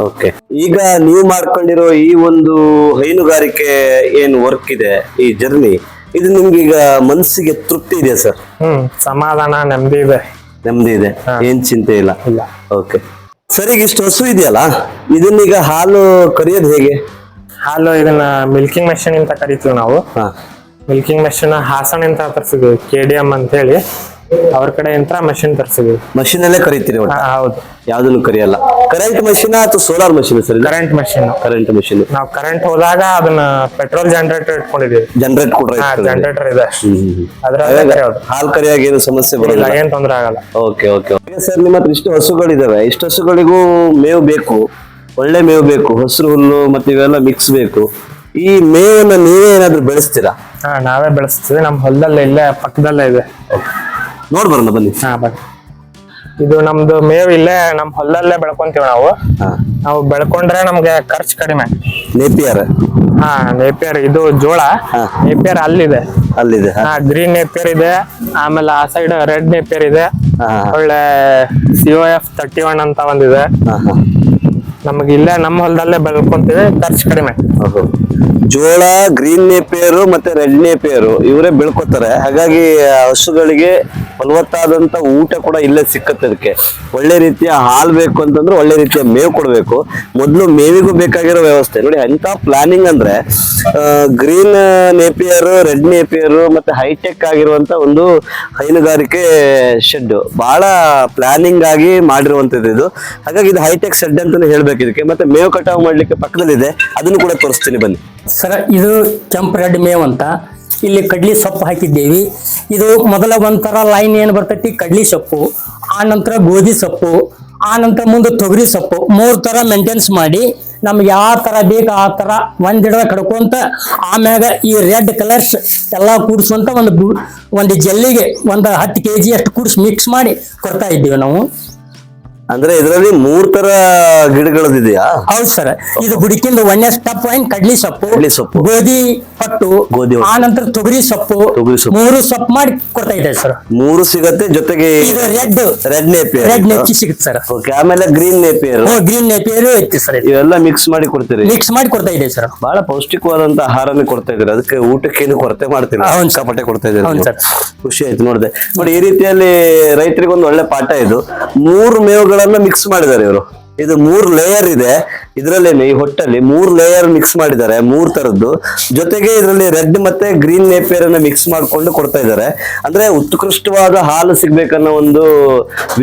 ಓಕೆ, ಈಗ ನೀವು ಮಾಡ್ಕೊಂಡಿರೋ ಈ ಒಂದು ಹೈನುಗಾರಿಕೆ ಏನ್ ವರ್ಕ್ ಇದೆ, ಈ ಜರ್ನಿ, ಇದು ನಿಮ್ಗೆ ಈಗ ಮನಸ್ಸಿಗೆ ತೃಪ್ತಿ ಇದೆಯಾ ಸರ್? ಸಮಾಧಾನ, ನೆಮ್ಮದಿ ಇದೆ. ನೆಮ್ಮದಿ ಇದೆ, ಏನ್ ಚಿಂತೆ ಇಲ್ಲ. ಇಲ್ಲ. ಓಕೆ ಸರ್, ಈಗ ಇಷ್ಟು ಹಸು ಇದೆಯಲ್ಲ, ಇದನ್ನೀಗ ಹಾಲು ಕರಿಯೋದು ಹೇಗೆ? ಹಾಲು ಇದನ್ನ ಮಿಲ್ಕಿಂಗ್ ಮೆಷಿನ್ ಅಂತ ಕರಿತೀವಿ ನಾವು. ಮಿಲ್ಕಿಂಗ್ ಮೆಷಿನ್ ಹಾಸನಿಂದ ತರಿಸಿದ್ವಿ, KDM ಅಂತ ಹೇಳಿ. ಅವ್ರ ಕಡೆ ಯಂತ್ರ ಮಷಿನ್ ತರಿಸಿದ್ವಿ. ಮಷಿನ್ ಅಲ್ಲೇ ಕರಿತೀರಿ? ಹೌದು. ಯಾವ್ದನ್ನು ಕರಿಯಲ್ಲ. ಕರೆಂಟ್ ಮಷಿನ್ ಅಥವಾ solar machine sir? Current machine. Current machine. ನಾವು ಕರೆಂಟ್ ಹೋದಾಗ ಅದನ್ನ ಪೆಟ್ರೋಲ್ ಜನರೇಟರ್ ಇಟ್ಕೊಂಡಿದೀವಿ. ಜನರೇಟ್ ಕೂಡ ಜನರೇಟರ್ ಇದೆ, ಹಾಲ್ ಕರಿಯಾಗ ಏನು ಸಮಸ್ಯೆ ಬರೋದಿಲ್ಲ, ಏನ್ ತೊಂದ್ರೆ ಆಗಲ್ಲ. ಓಕೆ ಓಕೆ ಸರ್, ನಿಮ್ಮ ಹತ್ರ ಇಷ್ಟು ಹಸುಗಳಿದಾವೆ, ಇಷ್ಟು ಹಸುಗಳಿಗೂ ಮೇವು ಬೇಕು, ಒಳ್ಳೆ ಮೇವು ಬೇಕು, ಹಸಿರು ಹುಲ್ಲು ಮತ್ತೆ ಇವೆಲ್ಲ ಮಿಕ್ಸ್ ಬೇಕು. ಈ ಮೇವನ್ನ ನೀವೇ ಏನಾದ್ರು ಬೆಳೆಸ್ತೀರಾ? ನಾವೇ ಬೆಳೆಸ್ತೀವಿ, ನಮ್ ಹೊಲದಲ್ಲೇ ಇಲ್ಲೇ ಪಕ್ಕದಲ್ಲೇ ಇದೆ. ನೋಡ್ಬರೋಣ ಬನ್ನಿ. ಬನ್ನಿ. ಇದು ನಮ್ದು ಮೇವ್ ಇಲ್ಲೇ ನಮ್ ಹೊಲದಲ್ಲೇ ಬೆಳ್ಕೊಂತೀವಿ ನಾವು ಬೆಳ್ಕೊಂಡ್ರೆ ನಮ್ಗೆ ಖರ್ಚು ಕಡಿಮೆ. ನೇಪಿಯರ್? ನೇಪಿಯರ್. ಇದು ಜೋಳ. ನೇಪಿಯರ್ ಅಲ್ಲಿದೆ. ಗ್ರೀನ್ ನೇಪಿಯರ್ ಇದೆ, ಆಮೇಲೆ ಆ ಸೈಡ್ ರೆಡ್ ನೇಪಿಯರ್ ಇದೆ, ಒಳ್ಳೆ COF 31 ಅಂತ ಒಂದಿದೆ. ನಮ್ಗೆ ಇಲ್ಲೇ ನಮ್ಮ ಹೊಲದಲ್ಲೇ ಬೆಳ್ಕೊಂತೀವಿ, ಖರ್ಚು ಕಡಿಮೆ. ಜೋಳ, ಗ್ರೀನ್ ನೇಪಿಯರು ಮತ್ತೆ ರೆಡ್ ನೇಪಿಯರು ಇವರೇ ಬೆಳ್ಕೊತಾರೆ. ಹಾಗಾಗಿ ಹಸುಗಳಿಗೆ ಫಲವತ್ತಾದಂತ ಊಟ ಕೂಡ ಇಲ್ಲೇ ಸಿಕ್ಕತ್ತೆ. ಅದಕ್ಕೆ ಒಳ್ಳೆ ರೀತಿಯ ಹಾಲು ಬೇಕು ಅಂತಂದ್ರೆ ಒಳ್ಳೆ ರೀತಿಯ ಮೇವು ಕೊಡಬೇಕು. ಮೊದಲು ಮೇವಿಗೂ ಬೇಕಾಗಿರೋ ವ್ಯವಸ್ಥೆ ನೋಡಿ ಎಂತ ಪ್ಲಾನಿಂಗ್ ಅಂದ್ರೆ ಗ್ರೀನ್ ನೇಪಿಯರ್, ರೆಡ್ ನೇಪಿಯರ್ ಮತ್ತೆ ಹೈಟೆಕ್ ಆಗಿರುವಂತ ಒಂದು ಹೈನುಗಾರಿಕೆ ಶೆಡ್ ಬಹಳ ಪ್ಲಾನಿಂಗ್ ಆಗಿ ಮಾಡಿರುವಂತದ್ದು ಇದು. ಹಾಗಾಗಿ ಇದು ಹೈಟೆಕ್ ಶೆಡ್ ಅಂತಾನೆ ಹೇಳ್ಬೇಕು ಇದಕ್ಕೆ. ಮತ್ತೆ ಮೇವು ಕಟಾವು ಮಾಡ್ಲಿಕ್ಕೆ ಪಕ್ಕದಲ್ಲಿದೆ, ಅದನ್ನು ಕೂಡ ತೋರಿಸ್ತೀನಿ ಬನ್ನಿ. ಸರ್ ಇದು ಕೆಂಪು ರೆಡ್ ಮೇವ್ ಅಂತ. ಇಲ್ಲಿ ಕಡ್ಲಿ ಸೊಪ್ಪು ಹಾಕಿದ್ದೇವಿ. ಇದು ಮೊದಲ ಒಂಥರ ಲೈನ್ ಏನು ಬರ್ತೈತಿ, ಕಡ್ಲಿ ಸೊಪ್ಪು, ಆ ನಂತರ ಗೋಧಿ ಸೊಪ್ಪು, ಆ ನಂತರ ಮುಂದೆ ತೊಗರಿ ಸೊಪ್ಪು, 3 ತರ ಮೇಂಟೆನ್ಸ್ ಮಾಡಿ ನಮ್ಗೆ ಯಾವ ತರ ಬೇಕು ಆ ತರ ಒಂದ್ ಗಿಡದ ಕಡ್ಕೊಂತ ಆಮ್ಯಾಗ ಈ ರೆಡ್ ಕಲರ್ಸ್ ಎಲ್ಲಾ ಕೂಡಿಸುವಂತ ಒಂದು ಜಲ್ಲಿಗೆ ಒಂದು 10 kg ಅಷ್ಟು ಕೂಡಿಸಿ ಮಿಕ್ಸ್ ಮಾಡಿ ಕೊಡ್ತಾ ಇದ್ದೀವಿ ನಾವು. ಅಂದ್ರೆ ಇದರಲ್ಲಿ 3 ತರ ಗಿಡಗಳದಿದೆಯಾ? ಹೌದು ಸರ್. ಇದು ಹುಡುಕಿಂದ 1ನೇ ಸ್ಟೆಪ್ ಕಡ್ಲಿ ಸೊಪ್ಪು, ಗೋಧಿ ಪಟ್ಟು, ಆ ನಂತರ ತೊಗರಿ ಸೊಪ್ಪು, 3 ಸೊಪ್ಪು ಮಾಡಿ ಕೊಡ್ತಾ ಇದೆ ಸರ್. 3 ಸಿಗತ್ತೆ, ಜೊತೆಗೆ ರೆಡ್ ನೇಪಿಯರ್ ಸಿಗುತ್ತೆ ಸರ್. ಆಮೇಲೆ ಗ್ರೀನ್ ನೇಪಿಯರ್, ಗ್ರೀನ್ ನೇಪಿಯರ್ ಐತಿ ಸರ್. ಇವೆಲ್ಲ ಮಿಕ್ಸ್ ಮಾಡಿ ಕೊಡ್ತೀರಿ? ಮಿಕ್ಸ್ ಮಾಡಿ ಕೊಡ್ತಾ ಇದೆ ಸರ್. ಬಹಳ ಪೌಷ್ಟಿಕವಾದಂತ ಆಹಾರನೇ ಕೊಡ್ತಾ ಇದ್ದೀರಿ, ಅದಕ್ಕೆ ಊಟಕ್ಕೇನು ಕೊರತೆ ಮಾಡ್ತೀರಾ? ಸಿಕ್ಕಾಪಟ್ಟೆ ಕೊಡ್ತಾ ಇದ್ದೀರಿ, ಖುಷಿ ಆಯ್ತು ನೋಡಿದೆ. ನೋಡಿ ಈ ರೀತಿಯಲ್ಲಿ ರೈತರಿಗೆ ಒಂದು ಒಳ್ಳೆ ಪಾಠ ಇದು. 3 ಮೇವುಗಳನ್ನ ಮಿಕ್ಸ್ ಮಾಡಿದ್ದಾರೆ ಇವರು. ಇದು 3 ಲೇಯರ್ ಇದೆ ಇದರಲ್ಲೇನೆ, ಈ ಹೊಟ್ಟಲ್ಲಿ 3 ಲೇಯರ್ ಮಿಕ್ಸ್ ಮಾಡಿದ್ದಾರೆ, 3 ತರದ್ದು. ಜೊತೆಗೆ ಇದರಲ್ಲಿ ರೆಡ್ ಮತ್ತೆ ಗ್ರೀನ್ ನೇಪಿಯರ್ ಅನ್ನ ಮಿಕ್ಸ್ ಮಾಡ್ಕೊಂಡು ಕೊಡ್ತಾ ಇದ್ದಾರೆ. ಅಂದ್ರೆ ಉತ್ಕೃಷ್ಟವಾದ ಹಾಲು ಸಿಗ್ಬೇಕನ್ನೋ ಒಂದು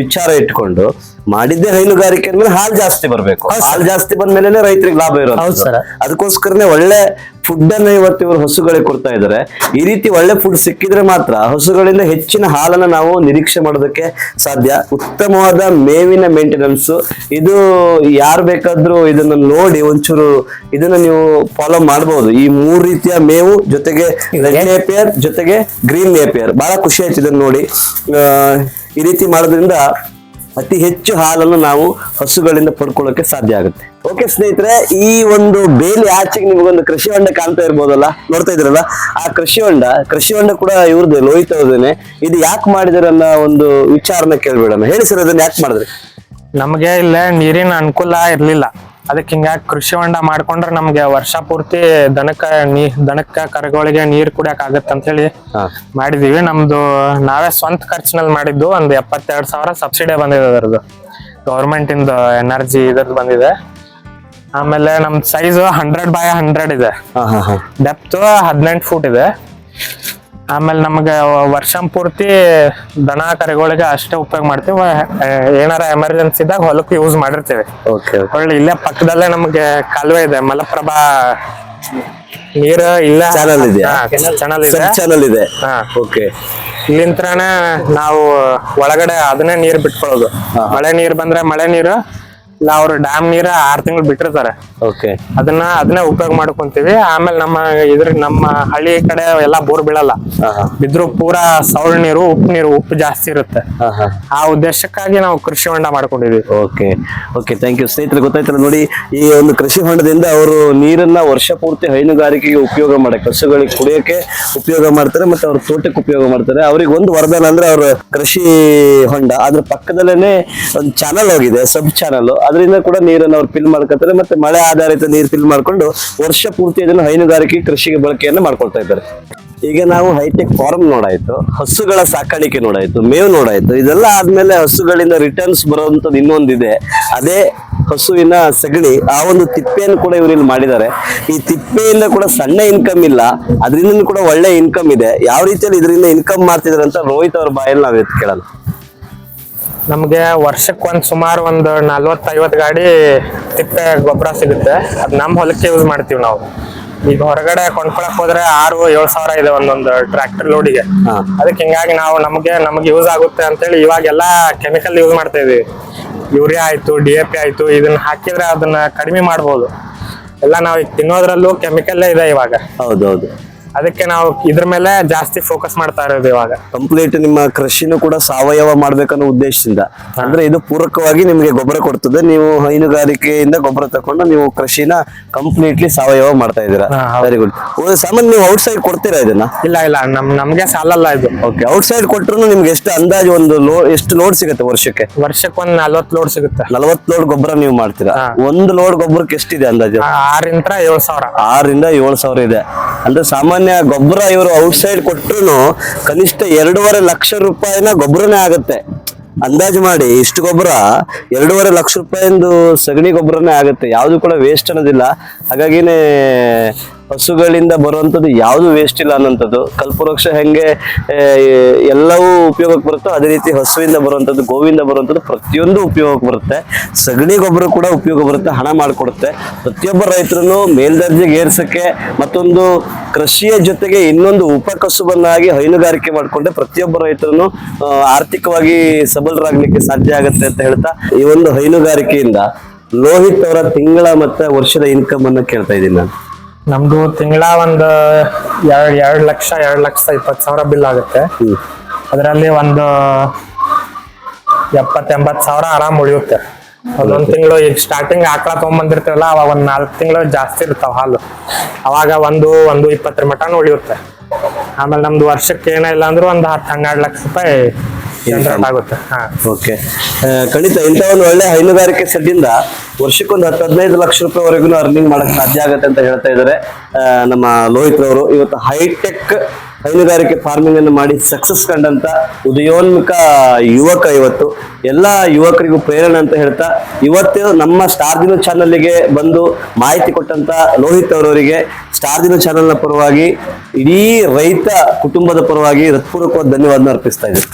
ವಿಚಾರ ಇಟ್ಕೊಂಡು ಮಾಡಿದ್ದೆ ಹೈನುಗಾರಿಕೆ ಅಂದ್ಮೇಲೆ ಹಾಲು ಜಾಸ್ತಿ ಬರ್ಬೇಕು. ಹಾಲು ಜಾಸ್ತಿ ಬಂದ್ಮೇಲೆ ರೈತರಿಗೆ ಲಾಭ ಇರೋದು. ಅದಕ್ಕೋಸ್ಕರನೇ ಒಳ್ಳೆ ಫುಡ್ ಅನ್ನ ಇವತ್ತು ಇವರು ಹಸುಗಳಿಗೆ ಕೊಡ್ತಾ ಇದ್ದಾರೆ. ಈ ರೀತಿ ಒಳ್ಳೆ ಫುಡ್ ಸಿಕ್ಕಿದ್ರೆ ಮಾತ್ರ ಹಸುಗಳಿಂದ ಹೆಚ್ಚಿನ ಹಾಲನ್ನ ನಾವು ನಿರೀಕ್ಷೆ ಮಾಡೋದಕ್ಕೆ ಸಾಧ್ಯ. ಉತ್ತಮವಾದ ಮೇವಿನ ಮೇಂಟೆನೆನ್ಸ್ ಇದು ಯಾರು ಬೇಕಾದ್ರೂ ಇದನ್ನ ನೋಡಿ ಒಂಚೂರು ಇದನ್ನ ನೀವು ಫಾಲೋ ಮಾಡಬಹುದು. ಈ 3 ರೀತಿಯ ಮೇವು ಜೊತೆಗೆ ರೆಡ್ ನೇಪಿಯರ್ ಜೊತೆಗೆ ಗ್ರೀನ್ ನೇಪಿಯರ್, ಬಹಳ ಖುಷಿ ಆಯ್ತು ಇದನ್ನ ನೋಡಿ. ಈ ರೀತಿ ಮಾಡೋದ್ರಿಂದ ಅತಿ ಹೆಚ್ಚು ಹಾಲನ್ನು ನಾವು ಹಸುಗಳಿಂದ ಪಡ್ಕೊಳ್ಳೋಕೆ ಸಾಧ್ಯ ಆಗುತ್ತೆ. ಓಕೆ ಸ್ನೇಹಿತರೆ, ಈ ಒಂದು ಬೇಲಿ ಆಚೆಗೆ ನಿಮಗೊಂದು ಕೃಷಿ ಹೊಂಡ ಕಾಣ್ತಾ ಇರ್ಬೋದಲ್ಲ, ನೋಡ್ತಾ ಇದ್ರಲ್ಲ, ಆ ಕೃಷಿ ಹೊಂಡ ಕೂಡ ಇವ್ರದ್ದು, ಲೋಹಿತ್ ಅವ್ರದೇನೆ. ಇದು ಯಾಕೆ ಮಾಡಿದಾರೆ ಅನ್ನೋ ಒಂದು ವಿಚಾರನ ಕೇಳ್ಬೇಡಣ. ಹೇಳಿ ಸರ್, ಅದನ್ನ ಯಾಕೆ ಮಾಡಿದ್ರಿ? ನಮ್ಗೆ ಇಲ್ಲೇ ನೀರಿನ ಅನುಕೂಲ ಇರ್ಲಿಲ್ಲ, ಅದಕ್ಕೆ ಹಿಂಗಾಗಿ ಕೃಷಿ ಹೊಂಡ ಮಾಡ್ಕೊಂಡ್ರೆ ನಮ್ಗೆ ವರ್ಷ ಪೂರ್ತಿ ದನಕ್ಕ ಕರುಗಳಿಗೆ ನೀರ್ ಕುಡಿಯಕ್ ಆಗತ್ತೆ ಅಂತ ಹೇಳಿ ಮಾಡಿದೀವಿ. ನಮ್ದು ನಾವೇ ಸ್ವಂತ ಖರ್ಚಿನಲ್ಲಿ ಮಾಡಿದ್ದು. ಒಂದು 72,000 ಸಬ್ಸಿಡಿ ಬಂದಿದೆ ಅದರದ್ದು, ಗೌರ್ಮೆಂಟ್ ಇಂದ ಎನರ್ಜಿ ಇದ್ರದ್ದು ಬಂದಿದೆ. ಆಮೇಲೆ ನಮ್ ಸೈಜ್ 100x100 ಇದೆ, ಡೆಪ್ತ್ 18 ಫೂಟ್ ಇದೆ. ಆಮೇಲೆ ನಮ್ಗೆ ವರ್ಷ ಪೂರ್ತಿ ದನ ಕರುಗಳಿಗೆ ಅಷ್ಟೇ ಉಪಯೋಗ ಮಾಡ್ತೀವಿ. ಏನಾರ ಎಮರ್ಜೆನ್ಸಿ ಇದ್ದಾಗ ಹೊಲಕ್ಕೆ ಯೂಸ್ ಮಾಡಿರ್ತೀವಿ. ಒಳ್ಳೆ ಇಲ್ಲೇ ಪಕ್ಕದಲ್ಲೇ ನಮ್ಗೆ ಕಾಲುವೆ ಇದೆ, ಮಲಪ್ರಭಾ ನೀರು ಇಲ್ಲ ಚಾನಲ್ ಇದೆ. ಇಲ್ಲಿಂತ್ರನೇ ನಾವು ಒಳಗಡೆ ಅದನ್ನೇ ನೀರ್ ಬಿಟ್ಕೊಳ್ಳೋದು. ಮಳೆ ನೀರ್ ಬಂದ್ರೆ ಮಳೆ ನೀರು, ಇಲ್ಲ ಅವ್ರು ಡ್ಯಾಮ್ ನೀರ 6 ತಿಂಗಳು ಬಿಟ್ಟಿರ್ತಾರೆ, ಅದನ್ನೇ ಉಪಯೋಗ ಮಾಡ್ಕೊಂತೀವಿ. ಆಮೇಲೆ ನಮ್ಮ ಹಳ್ಳಿ ಕಡೆ ಎಲ್ಲಾ ಬೋರ್ ಬೀಳಲ್ಲ, ಬಿದ್ರು ಪೂರಾ ಸೌಳ್ ನೀರು, ಉಪ್ಪು ಜಾಸ್ತಿ ಇರುತ್ತೆ. ಆ ಉದ್ದೇಶಕ್ಕಾಗಿ ನಾವು ಕೃಷಿ ಹೊಂಡ ಮಾಡ್ಕೊಂಡಿದೀವಿ. ಓಕೆ ಥ್ಯಾಂಕ್ ಯು ಸ್ನೇಹಿತರೆ. ಗೊತ್ತಾಯ್ತಲ್ಲ ನೋಡಿ, ಈ ಒಂದು ಕೃಷಿ ಹೊಂಡದಿಂದ ಅವರು ನೀರನ್ನ ವರ್ಷ ಪೂರ್ತಿ ಹೈನುಗಾರಿಕೆಗೆ ಉಪಯೋಗ ಮಾಡಕ್ಕೆ, ಹಸುಗಳಿಗೆ ಕುಡಿಯೋಕೆ ಉಪಯೋಗ ಮಾಡ್ತಾರೆ, ಮತ್ತೆ ಅವ್ರ ತೋಟಕ್ಕೆ ಉಪಯೋಗ ಮಾಡ್ತಾರೆ. ಅವ್ರಿಗೆ ಒಂದು ವರದಾನ ಅಂದ್ರೆ ಅವ್ರ ಕೃಷಿ ಹೊಂಡ, ಅದ್ರ ಪಕ್ಕದಲ್ಲೇನೆ ಒಂದು ಚಾನಲ್ ಹೋಗಿದೆ, ಸಬ್ ಚಾನಲ್, ಅದರಿಂದ ಕೂಡ ನೀರನ್ನು ಅವ್ರು ಫಿಲ್ ಮಾಡ್ಕೊತಾರೆ. ಮತ್ತೆ ಮಳೆ ಆಧಾರಿತ ನೀರು ಫಿಲ್ ಮಾಡ್ಕೊಂಡು ವರ್ಷ ಪೂರ್ತಿ ಇದನ್ನು ಹೈನುಗಾರಿಕೆ ಕೃಷಿಗೆ ಬಳಕೆಯನ್ನು ಮಾಡ್ಕೊಳ್ತಾ ಇದ್ದಾರೆ. ಈಗ ನಾವು ಹೈಟೆಕ್ ಫಾರ್ಮ್ ನೋಡಾಯ್ತು, ಹಸುಗಳ ಸಾಕಾಣಿಕೆ ನೋಡಾಯ್ತು, ಮೇವು ನೋಡಾಯ್ತು. ಇದೆಲ್ಲ ಆದ್ಮೇಲೆ ಹಸುಗಳಿಂದ ರಿಟರ್ನ್ಸ್ ಬರುವಂತದ್ದು ಇನ್ನೊಂದಿದೆ, ಅದೇ ಹಸುವಿನ ಸಗಣಿ. ಆ ಒಂದು ತಿಪ್ಪೆಯನ್ನು ಕೂಡ ಇವರು ಇಲ್ಲಿ ಮಾಡಿದ್ದಾರೆ. ಈ ತಿಪ್ಪೆಯಿಂದ ಕೂಡ ಸಣ್ಣ ಇನ್ಕಮ್ ಇಲ್ಲ, ಅದರಿಂದ ಕೂಡ ಒಳ್ಳೆ ಇನ್ಕಮ್ ಇದೆ. ಯಾವ ರೀತಿಯಲ್ಲಿ ಇದರಿಂದ ಇನ್ಕಮ್ ಮಾಡ್ತಿದ್ದಾರೆ ಅಂತ ರೋಹಿತ್ ಅವ್ರ ಬಾಯಲ್ಲಿ ನಾವು ಎತ್ತು ಕೇಳೋಣ. ನಮ್ಗೆ ವರ್ಷಕ್ಕೆ ಸುಮಾರು ಒಂದು 40-50 ಗಾಡಿ ತಿಪ್ಪೆ ಗೊಬ್ಬರ ಸಿಗುತ್ತೆ. ಅದ್ ನಮ್ ಹೊಲಕ್ಕೆ ಯೂಸ್ ಮಾಡ್ತೀವಿ ನಾವು. ಈಗ ಹೊರಗಡೆ ಕೊಂಡ್ಕೊಳಕ್ ಹೋದ್ರೆ 6-7 ಸಾವಿರ ಇದೆ ಒಂದೊಂದು ಟ್ರ್ಯಾಕ್ಟರ್ ಲೋಡಿಗೆ. ಅದಕ್ಕೆ ಹಿಂಗಾಗಿ ನಾವು ನಮ್ಗೆ ಯೂಸ್ ಆಗುತ್ತೆ ಅಂತೇಳಿ ಇವಾಗೆಲ್ಲಾ ಕೆಮಿಕಲ್ ಯೂಸ್ ಮಾಡ್ತಾ ಇದೀವಿ. ಯೂರಿಯಾ ಆಯ್ತು, DAP ಆಯ್ತು, ಇದನ್ನ ಹಾಕಿದ್ರೆ ಅದನ್ನ ಕಡಿಮೆ ಮಾಡ್ಬೋದು. ಎಲ್ಲ ನಾವು ಈಗ ತಿನ್ನೋದ್ರಲ್ಲೂ ಕೆಮಿಕಲ್ಲೇ ಇದೆ ಇವಾಗ. ಹೌದೌದು, ಅದಕ್ಕೆ ನಾವು ಇದ್ರ ಮೇಲೆ ಜಾಸ್ತಿ ಫೋಕಸ್ ಮಾಡ್ತಾ ಇರೋದು ಇವಾಗ. ಕಂಪ್ಲೀಟ್ ನಿಮ್ಮ ಕೃಷಿನೂ ಕೂಡ ಸಾವಯವ ಮಾಡ್ಬೇಕನ್ನೋ ಉದ್ದೇಶದಿಂದ, ಅಂದ್ರೆ ಇದು ಪೂರಕವಾಗಿ ನಿಮ್ಗೆ ಗೊಬ್ಬರ ಕೊಡ್ತದೆ. ನೀವು ಹೈನುಗಾರಿಕೆಯಿಂದ ಗೊಬ್ಬರ ತಕೊಂಡು ನೀವು ಕೃಷಿನ ಕಂಪ್ಲೀಟ್ಲಿ ಸಾವಯವ ಮಾಡ್ತಾ ಇದ್ದೀರಾ. Very good. ಸಾಮಾನ್ಯ ನೀವು ಔಟ್ ಸೈಡ್ ಕೊಡ್ತೀರಾ ಇದನ್ನ? ಇಲ್ಲ ನಮ್ಗೆ ಸಾಲಲ್ಲ ಇದು. ಓಕೆ, ಔಟ್ ಸೈಡ್ ಕೊಟ್ಟರು ನಿಮ್ಗೆ ಎಷ್ಟು ಅಂದಾಜು ಎಷ್ಟು ಲೋಡ್ ಸಿಗುತ್ತೆ ವರ್ಷಕ್ಕೆ? ವರ್ಷಕ್ಕೆ ಒಂದು 40 ಲೋಡ್ ಸಿಗುತ್ತೆ. 40 ಲೋಡ್ ಗೊಬ್ಬರ ನೀವು ಮಾಡ್ತೀರಾ? ಒಂದು ಲೋಡ್ ಗೊಬ್ಬರಕ್ಕೆ ಎಷ್ಟಿದೆ ಅಂದಾಜು? 6,000-7,000 ಇದೆ. ಅಂದ್ರೆ ಸಾಮಾನ್ಯ ಸಾಮಾನ್ಯ ಗೊಬ್ಬರ ಇವರು ಔಟ್ಸೈಡ್ ಕೊಟ್ರು ಕನಿಷ್ಠ 2.5 ಲಕ್ಷ ರೂಪಾಯಿನ ಗೊಬ್ಬರನೇ ಆಗುತ್ತೆ. ಅಂದಾಜು ಮಾಡಿ ಇಷ್ಟು ಗೊಬ್ಬರ 2.5 ಲಕ್ಷ ರೂಪಾಯಿಂದು ಸಗಣಿ ಗೊಬ್ಬರನೇ ಆಗುತ್ತೆ. ಯಾವುದು ಕೂಡ ವೇಸ್ಟ್ ಅನ್ನೋದಿಲ್ಲ. ಹಾಗಾಗಿನೇ ಹಸುಗಳಿಂದ ಬರುವಂಥದ್ದು ಯಾವುದು ವೇಸ್ಟ್ ಇಲ್ಲ ಅನ್ನೋಂಥದ್ದು. ಕಲ್ಪವೃಕ್ಷ ಹೆಂಗೆ ಎಲ್ಲವೂ ಉಪಯೋಗಕ್ಕೆ ಬರುತ್ತೋ ಅದೇ ರೀತಿ ಹಸುವಿಂದ ಬರುವಂಥದ್ದು, ಗೋವಿಂದ ಬರುವಂಥದ್ದು ಪ್ರತಿಯೊಂದು ಉಪಯೋಗಕ್ಕೆ ಬರುತ್ತೆ. ಸಗಣಿ ಗೊಬ್ಬರ ಕೂಡ ಉಪಯೋಗ ಬರುತ್ತೆ, ಹಣ ಮಾಡಿಕೊಡುತ್ತೆ. ಪ್ರತಿಯೊಬ್ಬ ರೈತರನ್ನು ಮೇಲ್ದರ್ಜೆಗೆ ಏರ್ಸಕ್ಕೆ ಮತ್ತೊಂದು ಕೃಷಿಯ ಜೊತೆಗೆ ಇನ್ನೊಂದು ಉಪಕಸುಬನ್ನಾಗಿ ಹೈನುಗಾರಿಕೆ ಮಾಡಿಕೊಂಡ್ರೆ ಪ್ರತಿಯೊಬ್ಬ ರೈತರನ್ನು ಆರ್ಥಿಕವಾಗಿ ಸಬಲರಾಗಲಿಕ್ಕೆ ಸಾಧ್ಯ ಆಗುತ್ತೆ ಅಂತ ಹೇಳ್ತಾ ಈ ಒಂದು ಹೈನುಗಾರಿಕೆಯಿಂದ ಲೋಹಿತ್ ಅವರ ತಿಂಗಳ ಮತ್ತೆ ವರ್ಷದ ಇನ್ಕಮ್ ಅನ್ನ ಕೇಳ್ತಾ ಇದ್ದೀನಿ ನಾನು. ನಮ್ದು ತಿಂಗಳ ಒಂದು 2,20,000 ಬಿಲ್ ಆಗುತ್ತೆ. ಅದರಲ್ಲಿ ಒಂದು 70-80 ಸಾವಿರ ಆರಾಮ್ ಉಳಿಯುತ್ತೆ. ಒಂದೊಂದ್ ತಿಂಗಳು ಈಗ ಸ್ಟಾರ್ಟಿಂಗ್ ಆಕಳ ತಗೊಂಡ್ಬಂದಿರ್ತೀವಲ್ಲ ಅವಾಗ ಒಂದ್ 4 ತಿಂಗಳು ಜಾಸ್ತಿ ಇರ್ತಾವ ಹಾಲು. ಅವಾಗ ಒಂದು 20 ಮಟನ್ ಉಳಿಯುತ್ತೆ. ಆಮೇಲೆ ನಮ್ದು ವರ್ಷಕ್ಕೆ ಏನಿಲ್ಲ ಅಂದ್ರೂ ಒಂದು 10-12 ಲಕ್ಷ ರೂಪಾಯಿ ಜನರೇಟ್ ಆಗುತ್ತೆ. ಓಕೆ, ಖಂಡಿತ ಇಂಥ ಒಂದು ಒಳ್ಳೆ ಹೈನುಗಾರಿಕೆ ಸೆಡ್ಡಿಂದ ವರ್ಷಕ್ಕೊಂದು 10-15 ಲಕ್ಷ ರೂಪಾಯಿವರೆಗೂ ಅರ್ನಿಂಗ್ ಮಾಡಕ್ ಸಾಧ್ಯ ಆಗುತ್ತೆ ಅಂತ ಹೇಳ್ತಾ ಇದ್ದಾರೆ ನಮ್ಮ ಲೋಹಿತ್ ಅವರು. ಇವತ್ತು ಹೈಟೆಕ್ ಹೈನುಗಾರಿಕೆ ಫಾರ್ಮಿಂಗ್ ಅನ್ನು ಮಾಡಿ ಸಕ್ಸಸ್ ಕಂಡಂತ ಉದಯೋನ್ಮುಖ ಯುವಕ. ಇವತ್ತು ಎಲ್ಲ ಯುವಕರಿಗೂ ಪ್ರೇರಣೆ ಅಂತ ಹೇಳ್ತಾ ಇವತ್ತು ನಮ್ಮ ಸ್ಟಾರ್ ದಿನ ಚಾನಲ್ಗೆ ಬಂದು ಮಾಹಿತಿ ಕೊಟ್ಟಂತ ಲೋಹಿತ್ ಅವರವರಿಗೆ ಸ್ಟಾರ್ ದಿನ ಚಾನಲ್ನ ಪರವಾಗಿ ಇಡೀ ರೈತ ಕುಟುಂಬದ ಪರವಾಗಿ ಹೃತ್ಪೂರ್ವಕವಾದ ಧನ್ಯವಾದ ಅರ್ಪಿಸ್ತಾ ಇದ್ದೀನಿ.